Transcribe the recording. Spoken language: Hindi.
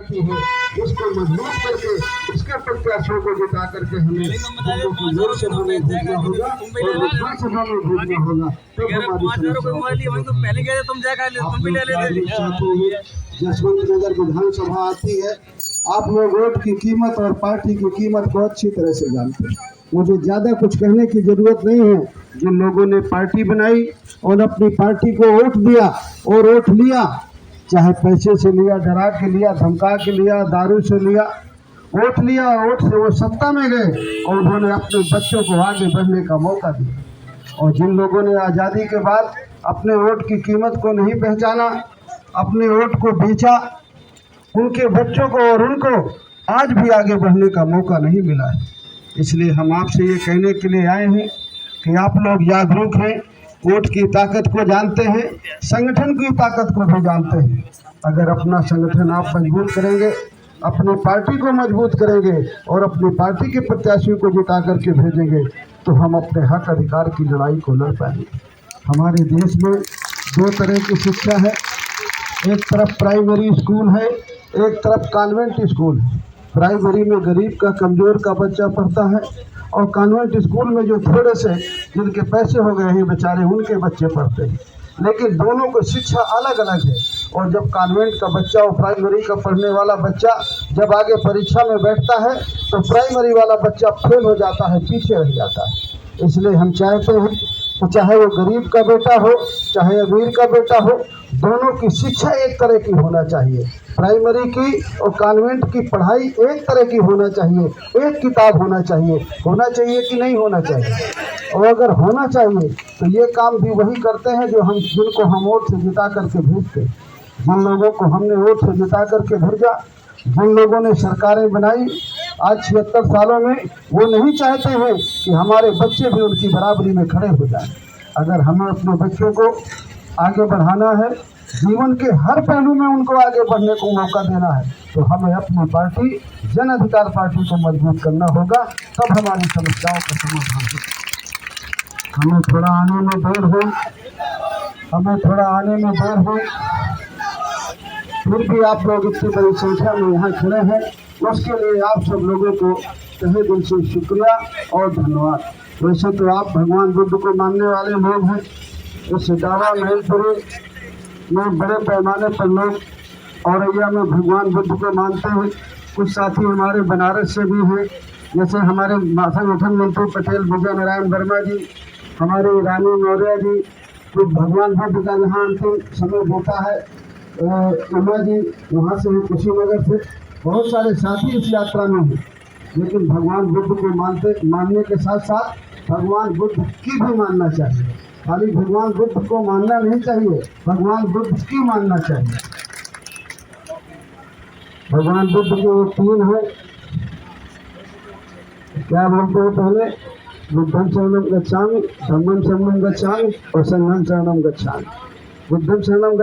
है उसको मजबूत करके उसके प्रत्याशियों को जिता करके हमें लोकसभा में भेजना होगा और विधानसभा में भेजना होगा। तो जसवंत नगर विधानसभा आती है, आप लोग वोट की कीमत और पार्टी की कीमत को अच्छी तरह से जानते हैं। मुझे ज़्यादा कुछ कहने की जरूरत नहीं है। जिन लोगों ने पार्टी बनाई और अपनी पार्टी को वोट दिया और वोट लिया, चाहे पैसे से लिया, डरा के लिया, धमका के लिया, दारू से लिया, वोट लिया, वोट से वो सत्ता में गए और उन्होंने अपने बच्चों को आगे बढ़ने का मौका दिया। और जिन लोगों ने आज़ादी के बाद अपने वोट की कीमत को नहीं पहचाना, अपने वोट को बेचा, उनके बच्चों को और उनको आज भी आगे बढ़ने का मौका नहीं मिला है। इसलिए हम आपसे ये कहने के लिए आए हैं कि आप लोग जागरूक हैं, वोट की ताकत को जानते हैं, संगठन की ताकत को भी जानते हैं। अगर अपना संगठन आप मजबूत करेंगे, अपनी पार्टी को मजबूत करेंगे और अपनी पार्टी के प्रत्याशियों को जिता करके भेजेंगे तो हम अपने हक अधिकार की लड़ाई को लड़ पाएंगे। हमारे देश में दो तरह की शिक्षा है, एक तरफ प्राइमरी स्कूल है, एक तरफ कॉन्वेंट स्कूल है। प्राइमरी में गरीब का, कमज़ोर का बच्चा पढ़ता है और कॉन्वेंट स्कूल में जो थोड़े से जिनके पैसे हो गए हैं बेचारे, उनके बच्चे पढ़ते हैं। लेकिन दोनों को शिक्षा अलग अलग है। और जब कॉन्वेंट का बच्चा और प्राइमरी का पढ़ने वाला बच्चा जब आगे परीक्षा में बैठता है तो प्राइमरी वाला बच्चा फेल हो जाता है, पीछे रह जाता है। इसलिए हम चाहते हैं तो चाहे वो गरीब का बेटा हो, चाहे अमीर का बेटा हो, दोनों की शिक्षा एक तरह की होना चाहिए। प्राइमरी की और कॉन्वेंट की पढ़ाई एक तरह की होना चाहिए, एक किताब होना चाहिए कि नहीं होना चाहिए। और अगर होना चाहिए तो ये काम भी वही करते हैं जिनको हम वोट से जिता करके भेजते हैं। जिन लोगों को हमने वोट से जिता करके भेजा, जिन लोगों ने सरकारें बनाई आज 76 सालों में, वो नहीं चाहते हैं कि हमारे बच्चे भी उनकी बराबरी में खड़े हो जाएं। अगर हमें अपने बच्चों को आगे बढ़ाना है, जीवन के हर पहलू में उनको आगे बढ़ने को मौका देना है, तो हमें अपनी पार्टी जन अधिकार पार्टी को मजबूत करना होगा, तब हमारी समस्याओं का समाधान होगा। हमें थोड़ा आने में देर हो, फिर भी आप लोग इतनी बड़ी संख्या में यहाँ खड़े हैं, उसके लिए आप सब लोगों को तहे दिल से शुक्रिया और धन्यवाद। वैसे तो आप भगवान बुद्ध को मानने वाले लोग हैं। इस इटावा महलपुरी में बड़े पैमाने पर लोग औरैया में भगवान बुद्ध को मानते हैं। कुछ साथी हमारे बनारस से भी हैं, जैसे हमारे संगठन मंत्री पटेल विजय नारायण वर्मा जी, हमारे रानी मौर्य जी, तो भगवान बुद्ध का यहाँ अंतिम समय होता है, उमा जी वहाँ से कुशीनगर से, बहुत सारे साथी इस यात्रा में हैं। लेकिन भगवान बुद्ध को मानने के साथ साथ भगवान बुद्ध की भी मानना चाहिए। खाली भगवान बुद्ध को मानना नहीं चाहिए, भगवान बुद्ध की मानना चाहिए। भगवान बुद्ध के वो तीन है, क्या बोलते हैं पहले, बुद्धं शरणं गच्छामि, धम्मं शरणं गच्छामि और संघं शरणं गच्छामि। बुद्धं शरणं